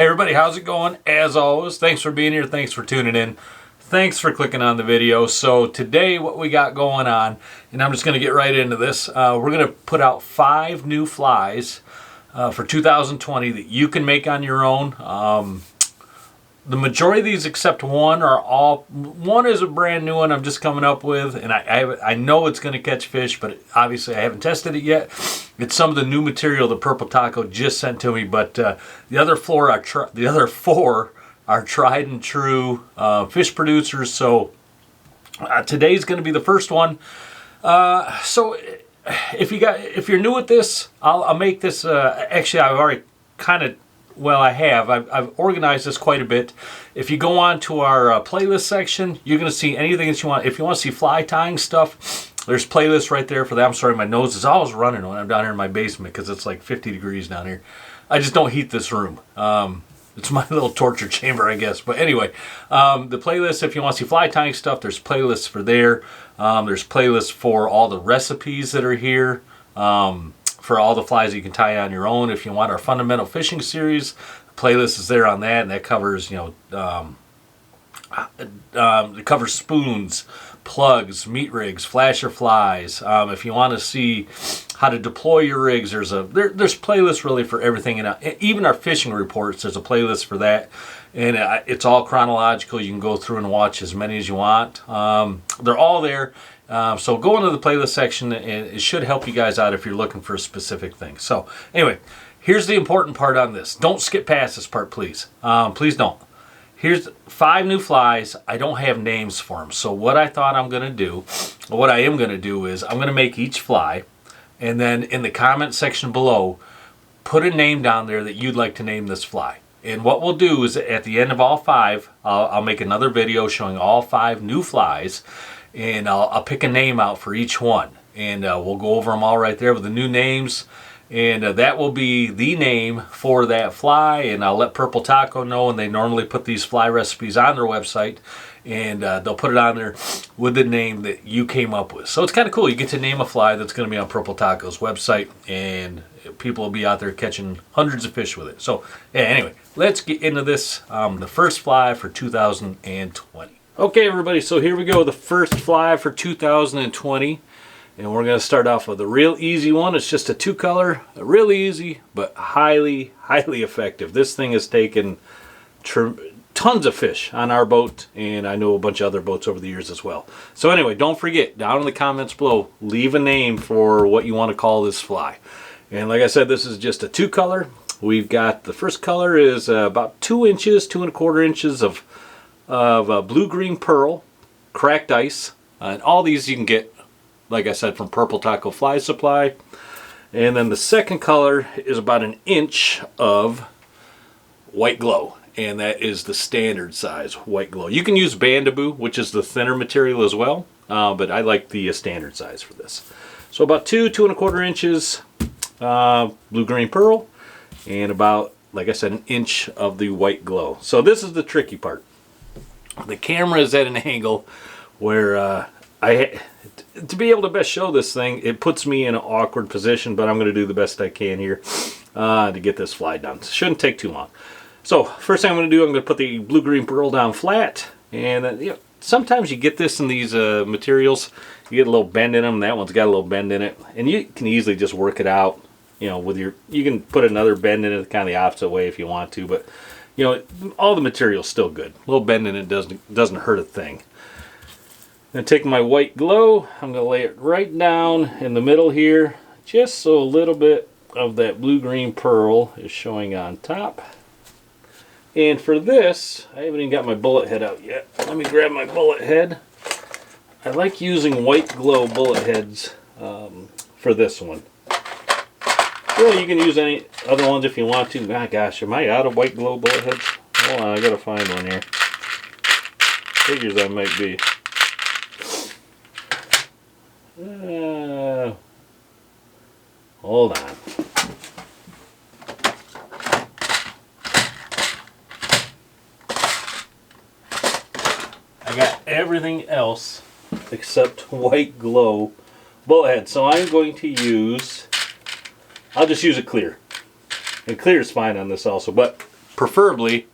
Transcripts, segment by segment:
Hey everybody, how's it going? As always, thanks for being here. Thanks for tuning in. Thanks for clicking on the video. So today what we got going on, and I'm just going to get right into this. We're going to put out 5 new flies for 2020 that you can make on your own. The majority of these except one is a brand new one I'm just coming up with, and I know it's going to catch fish, but obviously I haven't tested it yet. It's some of the new material the Purple Taco just sent to me, but the other 4 are tried and true fish producers. So today's going to be the first one. So if you're new at this, I'll make this. Actually, I've already kind of. Well, I've organized this quite a bit. If you go on to our playlist section, you're going to see anything that you want. If you want to see fly tying stuff, there's playlists right there for that. I'm sorry, my nose is always running when I'm down here in my basement because it's like 50 degrees down here. I just don't heat this room. It's my little torture chamber, I guess. But anyway, the playlist, if you want to see fly tying stuff, there's playlists for there. There's playlists for all the recipes that are here. For all the flies you can tie on your own. If you want our fundamental fishing series, the playlist is there on that, and that covers, it covers spoons, plugs, meat rigs, flasher flies. If you want to see how to deploy your rigs, there's playlists really for everything, and even our fishing reports, there's a playlist for that, and it's all chronological. You can go through and watch as many as you want. They're all there. So go into the playlist section, and it should help you guys out if you're looking for a specific thing. So anyway, here's the important part on this. Don't skip past this part, please. Please don't. Here's 5 new flies. I don't have names for them. So what I am going to do is I'm going to make each fly, and then in the comment section below, put a name down there that you'd like to name this fly. And what we'll do is at the end of all 5, I'll make another video showing all 5 new flies. And I'll pick a name out for each one, and we'll go over them all right there with the new names, and that will be the name for that fly. And I'll let Purple Taco know, and they normally put these fly recipes on their website, and they'll put it on there with the name that you came up with. So it's kind of cool. You get to name a fly that's going to be on Purple Taco's website, and people will be out there catching hundreds of fish with it. So yeah, anyway, let's get into this. The first fly for 2020. Okay, everybody, so here we go, the first fly for 2020, and we're going to start off with a real easy one. It's just a 2-color, really easy, but highly effective. This thing has taken tons of fish on our boat, and I know a bunch of other boats over the years as well. So anyway, don't forget, down in the comments below, leave a name for what you want to call this fly. And like I said, this is just a 2-color. We've got, the first color is about 2 inches, 2 1/4 inches of blue-green pearl, cracked ice, and all these you can get, like I said, from Purple Taco Fly Supply. And then the second color is about 1 inch of white glow, and that is the standard size white glow. You can use Bandaboo, which is the thinner material as well, but I like the standard size for this. So about 2 1/4 inches blue-green pearl, and about, like I said, 1 inch of the white glow. So this is the tricky part. The camera is at an angle where to be able to best show this thing, it puts me in an awkward position, but I'm going to do the best I can here to get this fly done. It shouldn't take too long. So first thing I'm going to do, I'm going to put the blue-green pearl down flat, and then, sometimes you get this in these materials, you get a little bend in them. That one's got a little bend in it, and you can easily just work it out. You can put another bend in it kind of the opposite way if you want to, but all the material's still good. A little bend in it doesn't hurt a thing. I'm going to take my white glow. I'm going to lay it right down in the middle here, just so a little bit of that blue-green pearl is showing on top. And for this, I haven't even got my bullet head out yet. Let me grab my bullet head. I like using white glow bullet heads for this one. Really, you can use any other ones if you want to. Ah, gosh, am I out of white glow bullet heads? Hold on, I gotta find one here. Figures I might be. Hold on. I got everything else except white glow bullet head. So I'm going to use, I'll just use a clear. And clear is fine on this also, but Preferably,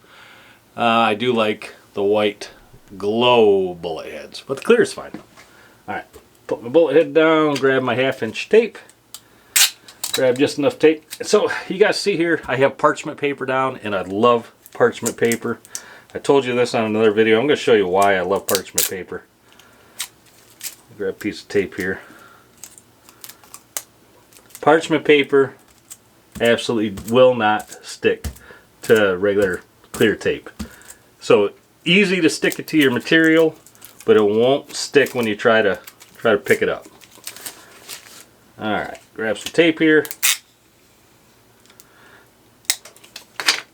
I do like the white glow bullet heads, but the clear is fine. Alright, put my bullet head down, grab my 1/2-inch tape, grab just enough tape. So you guys see here, I have parchment paper down, and I love parchment paper. I told you this on another video. I'm going to show you why I love parchment paper. Grab a piece of tape here. Parchment paper absolutely will not stick to regular clear tape. So easy to stick it to your material, but it won't stick when you try to pick it up. Alright, grab some tape here.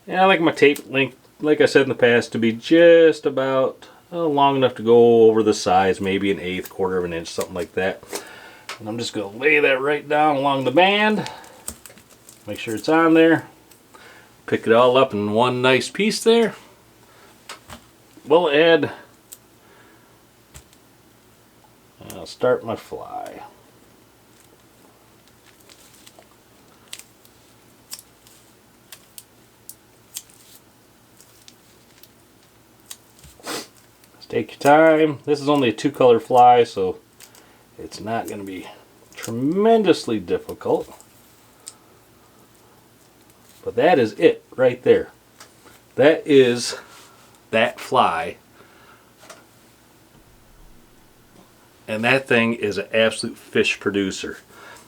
And I like my tape length, like I said in the past, to be just about long enough to go over the size, maybe 1/8, 1/4 of an inch, something like that. And I'm just going to lay that right down along the band. Make sure it's on there. Pick it all up in one nice piece there. Bullet head. And I'll start my fly. Take your time. This is only a 2-color fly, so it's not going to be tremendously difficult. But that is it right there. That is that fly. And that thing is an absolute fish producer.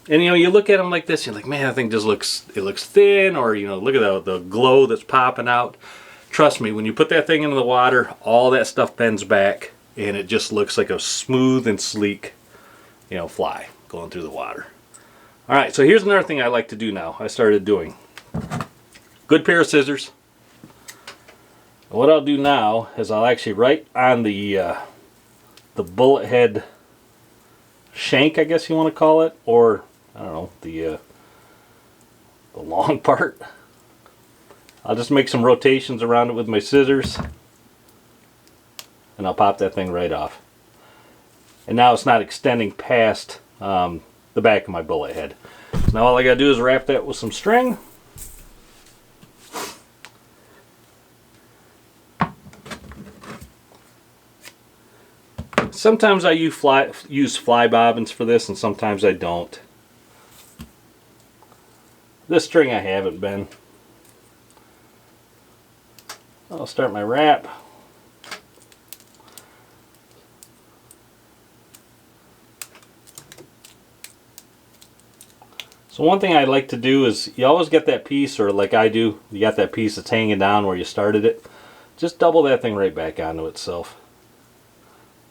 And you know, you look at them like this, you're like, man, that thing just looks thin, or you know, look at the glow that's popping out. Trust me, when you put that thing into the water, all that stuff bends back, and it just looks like a smooth and sleek, you know, fly going through the water. All right, so here's another thing I like to do now. I started doing. Good pair of scissors. What I'll do now is I'll actually write on the bullet head shank, I guess you want to call it, or I don't know, the long part. I'll just make some rotations around it with my scissors, and I'll pop that thing right off. And now it's not extending past the back of my bullet head. So now all I gotta do is wrap that with some string. Sometimes I use fly bobbins for this, and sometimes I don't. This string I haven't been. I'll start my wrap. So one thing I like to do is, you always get that piece, or like I do, you got that piece that's hanging down where you started it. Just double that thing right back onto itself.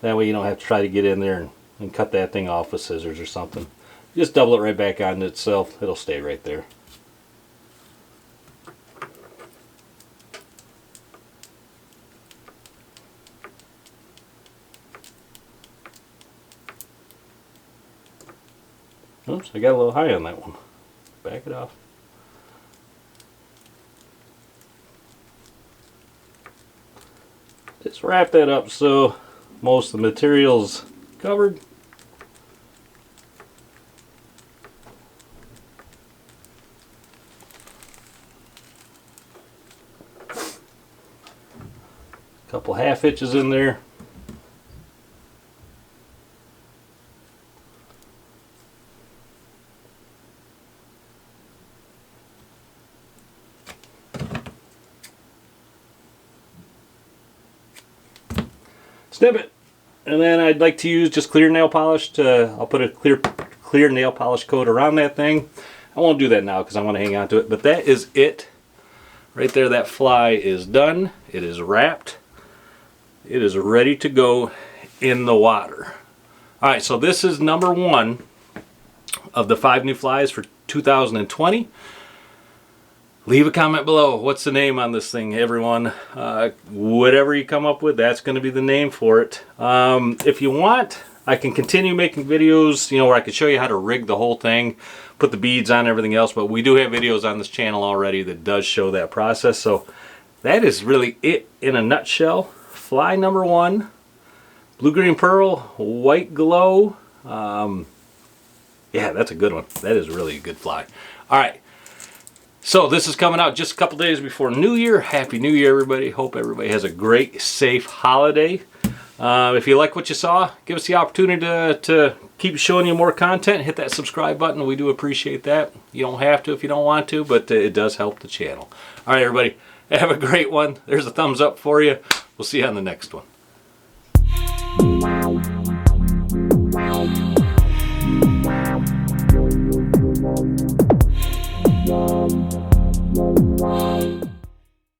That way you don't have to try to get in there and cut that thing off with scissors or something. Just double it right back onto itself. It'll stay right there. Oops, I got a little high on that one. Back it off. Just wrap that up so most of the material's covered. Couple half hitches in there. Snip it, and then I'd like to use just clear nail polish I'll put a clear nail polish coat around that thing. I won't do that now because I want to hang on to it, but that is it. Right there, that fly is done. It is wrapped. It is ready to go in the water. Alright, so this is number 1 of the 5 new flies for 2020. Leave a comment below. What's the name on this thing, everyone? Whatever you come up with, that's going to be the name for it. If you want, I can continue making videos, you know, where I can show you how to rig the whole thing, put the beads on, everything else. But we do have videos on this channel already that does show that process. So that is really it in a nutshell. Fly number 1, blue-green pearl, white glow. Yeah, that's a good one. That is really a good fly. All right. So this is coming out just a couple days before New Year. Happy New Year, everybody. Hope everybody has a great, safe holiday. If you like what you saw, give us the opportunity to keep showing you more content. Hit that subscribe button. We do appreciate that. You don't have to if you don't want to, but it does help the channel. All right, everybody. Have a great one. There's a thumbs up for you. We'll see you on the next one.